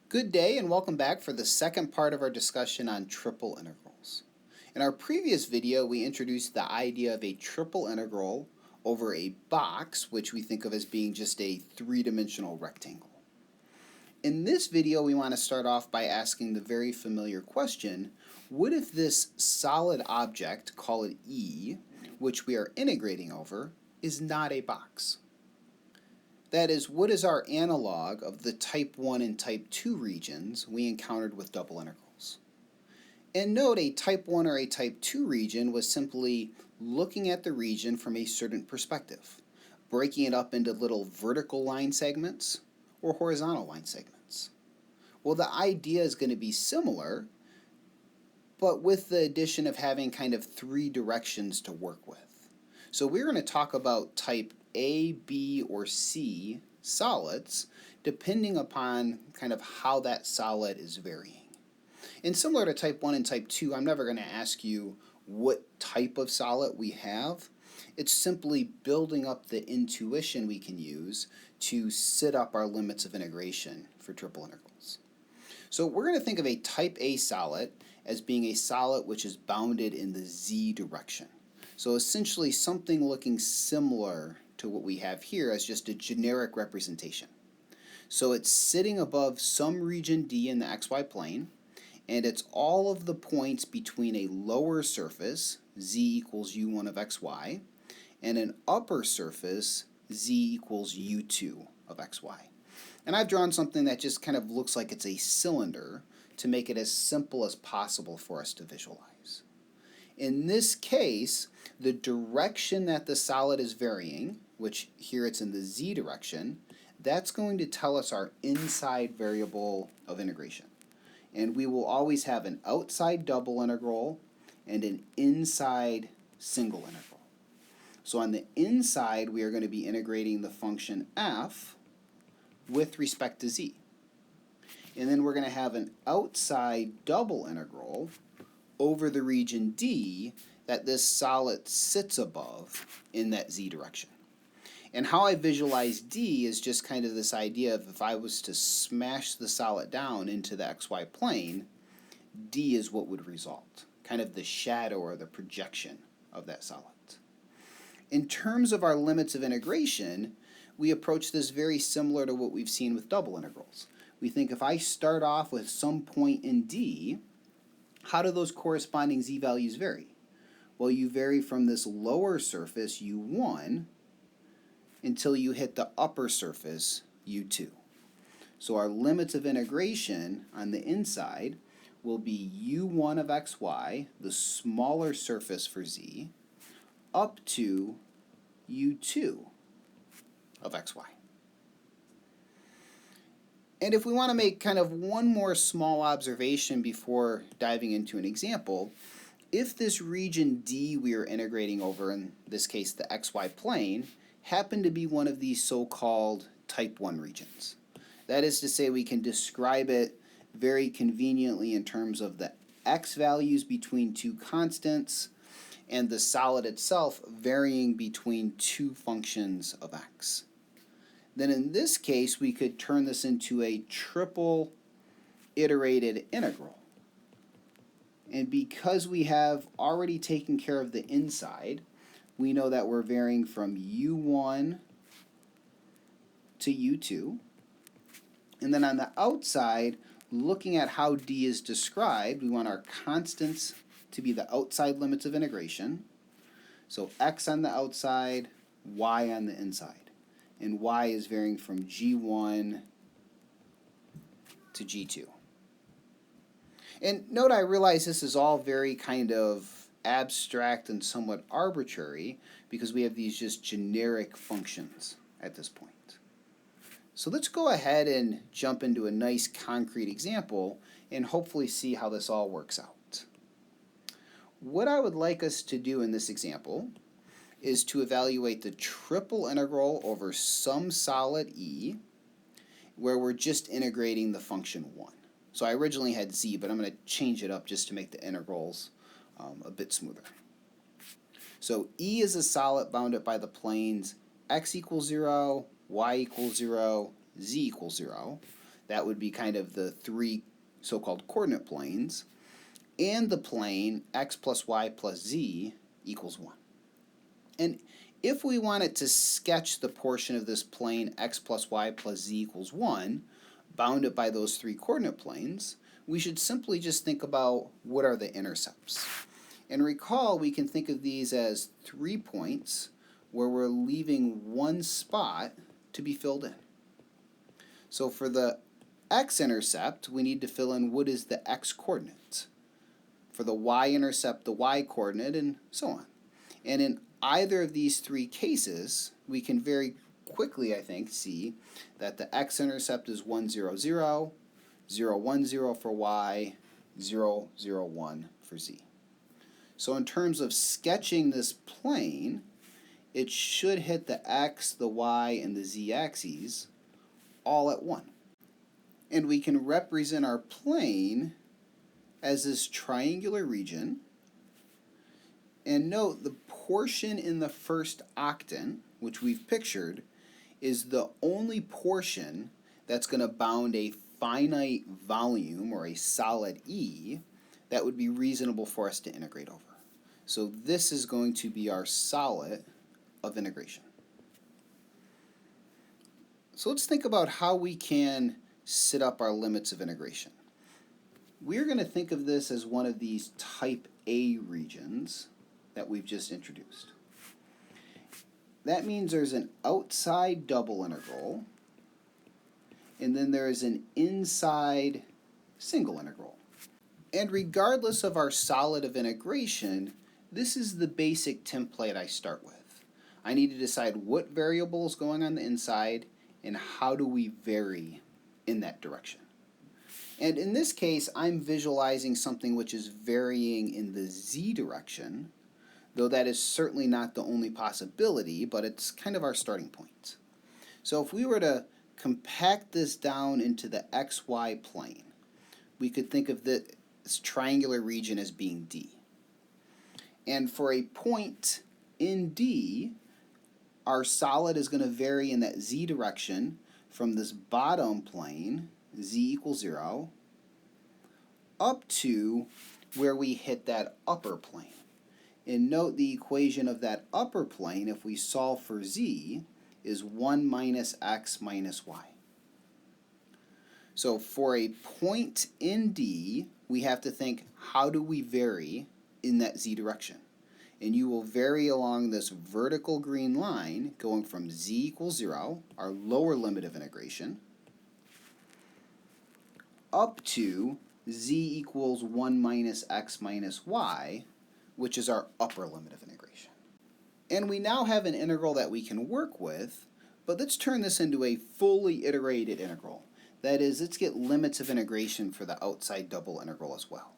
Good day and welcome back for the second part of our discussion on triple integrals. In our previous video, we introduced the idea of a triple integral over a box, which we think of as being just a three-dimensional rectangle. In this video, we want to start off by asking the very familiar question, what if this solid object, call it E, which we are integrating over, is not a box? That is, what is our analog of the type 1 and type 2 regions we encountered with double integrals? And note, a type 1 or a type 2 region was simply looking at the region from a certain perspective, breaking it up into little vertical line segments or horizontal line segments. Well, the idea is going to be similar, but with the addition of having kind of three directions to work with. So we're going to talk about type A, B, or C solids, depending upon kind of how that solid is varying. And similar to type 1 and type 2, I'm never going to ask you what type of solid we have. It's simply building up the intuition we can use to set up our limits of integration for triple integrals. So we're going to think of a type A solid as being a solid which is bounded in the z direction. So essentially something looking similar to what we have here as just a generic representation. So it's sitting above some region D in the xy plane, and it's all of the points between a lower surface, z equals u1 of xy, and an upper surface, z equals u2 of xy. And I've drawn something that just kind of looks like it's a cylinder to make it as simple as possible for us to visualize. In this case, the direction that the solid is varying, which here it's in the z direction, that's going to tell us our inside variable of integration. And we will always have an outside double integral and an inside single integral. So on the inside, we are going to be integrating the function f with respect to z. And then we're going to have an outside double integral over the region D that this solid sits above in that z direction. And how I visualize D is just kind of this idea of if I was to smash the solid down into the xy plane, D is what would result, kind of the shadow or the projection of that solid. In terms of our limits of integration, we approach this very similar to what we've seen with double integrals. We think if I start off with some point in D, how do those corresponding z values vary? Well, you vary from this lower surface, u1, until you hit the upper surface, u2. So our limits of integration on the inside will be u1 of xy, the smaller surface for z, up to u2 of xy. And if we want to make kind of one more small observation before diving into an example, if this region D we are integrating over, in this case the xy plane, happened to be one of these so-called type 1 regions. That is to say, we can describe it very conveniently in terms of the x values between two constants and the solid itself varying between two functions of x. Then in this case, we could turn this into a triple iterated integral. And because we have already taken care of the inside, we know that we're varying from u1 to u2. And then on the outside, looking at how D is described, we want our constants to be the outside limits of integration. So x on the outside, y on the inside. And y is varying from g1 to g2. And note, I realize this is all very kind of abstract and somewhat arbitrary because we have these just generic functions at this point. So let's go ahead and jump into a nice concrete example and hopefully see how this all works out. What I would like us to do in this example is to evaluate the triple integral over some solid E where we're just integrating the function 1. So I originally had z, but I'm going to change it up just to make the integrals a bit smoother. So E is a solid bounded by the planes x equals 0, y equals 0, z equals 0. that would be kind of the three so-called coordinate planes, and the plane x plus y plus z equals 1. And if we wanted to sketch the portion of this plane x plus y plus z equals 1, bounded by those three coordinate planes, we should simply just think about what are the intercepts. And recall, we can think of these as 3 points where we're leaving one spot to be filled in. So for the x-intercept, we need to fill in what is the x-coordinate. For the y-intercept, the y-coordinate, and so on. And in either of these three cases, we can very quickly, I think, see that the x-intercept is 1, 0, 0, 0, 1, 0 for y, 0, 0, 1 for z. So in terms of sketching this plane, it should hit the x, the y, and the z axes all at 1. And we can represent our plane as this triangular region. And note the portion in the first octant, which we've pictured, is the only portion that's going to bound a finite volume, or a solid E, that would be reasonable for us to integrate over. So this is going to be our solid of integration. So let's think about how we can set up our limits of integration. We're going to think of this as one of these type A regions that we've just introduced. That means there's an outside double integral, and then there is an inside single integral. And regardless of our solid of integration, this is the basic template I start with. I need to decide what variable is going on the inside and how do we vary in that direction. And in this case, I'm visualizing something which is varying in the z direction, though that is certainly not the only possibility, but it's kind of our starting point. So if we were to compact this down into the xy plane, we could think of this triangular region as being D. And for a point in D, our solid is going to vary in that z direction from this bottom plane, z equals 0, up to where we hit that upper plane. And note the equation of that upper plane, if we solve for z, is 1 minus x minus y. So for a point in D, we have to think, how do we vary in that z direction? And you will vary along this vertical green line going from z equals 0, our lower limit of integration, up to z equals 1 minus x minus y, which is our upper limit of integration. And we now have an integral that we can work with, but let's turn this into a fully iterated integral. That is, let's get limits of integration for the outside double integral as well.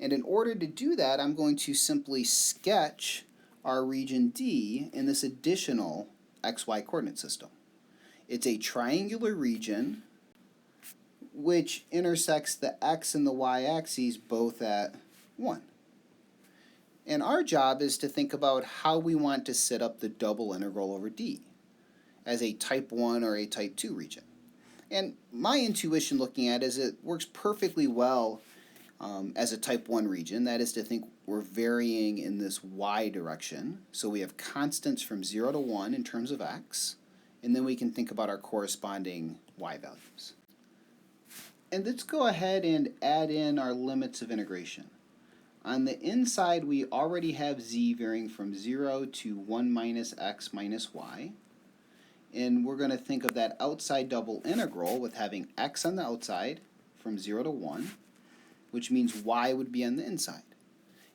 And in order to do that, I'm going to simply sketch our region D in this additional xy coordinate system. It's a triangular region which intersects the x and the y axes both at 1. And our job is to think about how we want to set up the double integral over D as a type 1 or a type 2 region. And my intuition looking at it is it works perfectly well as a type 1 region. That is to think we're varying in this y direction. So we have constants from 0 to 1 in terms of x, and then we can think about our corresponding y values. And let's go ahead and add in our limits of integration. On the inside, we already have z varying from 0 to 1 minus x minus y. And we're going to think of that outside double integral with having x on the outside from 0 to 1, which means y would be on the inside.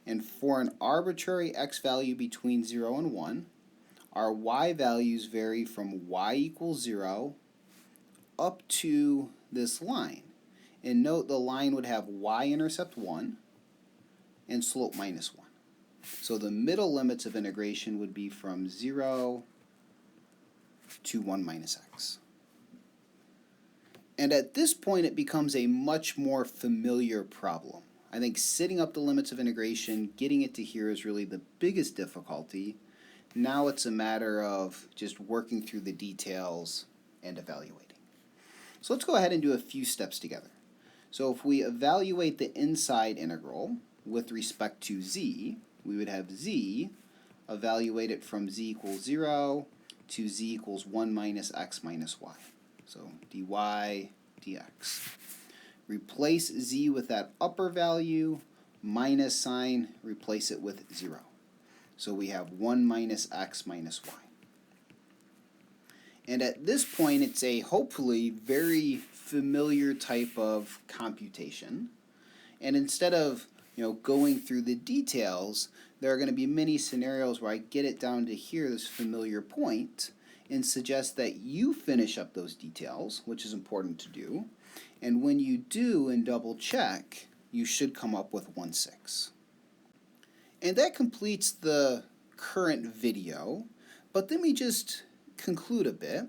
And for an arbitrary x value between 0 and 1, our y values vary from y equals 0 up to this line. And note the line would have y-intercept 1 and slope minus 1. So the middle limits of integration would be from 0 to 1 minus x. And at this point, it becomes a much more familiar problem. I think setting up the limits of integration, getting it to here is really the biggest difficulty. Now it's a matter of just working through the details and evaluating. So let's go ahead and do a few steps together. So if we evaluate the inside integral with respect to z, we would have z evaluated from z equals 0 to z equals 1 minus x minus y. So dy dx. Replace z with that upper value, minus sign, replace it with 0. So we have 1 minus x minus y. And at this point, it's a hopefully very familiar type of computation. And instead of going through the details, there are going to be many scenarios where I get it down to here, this familiar point, and suggest that you finish up those details, which is important to do. And when you do and double check, you should come up with 1/6. And that completes the current video, but let me just conclude a bit.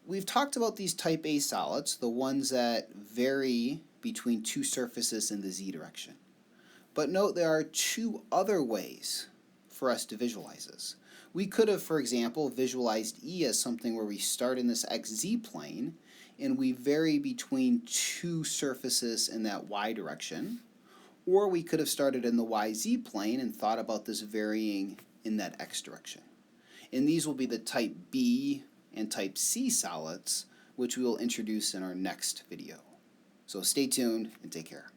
We've talked about these type A solids, the ones that vary between two surfaces in the z direction. But note there are two other ways for us to visualize this. We could have, for example, visualized E as something where we start in this xz plane and we vary between two surfaces in that y direction. Or we could have started in the yz plane and thought about this varying in that x direction. And these will be the type B and type C solids, which we will introduce in our next video. So stay tuned and take care.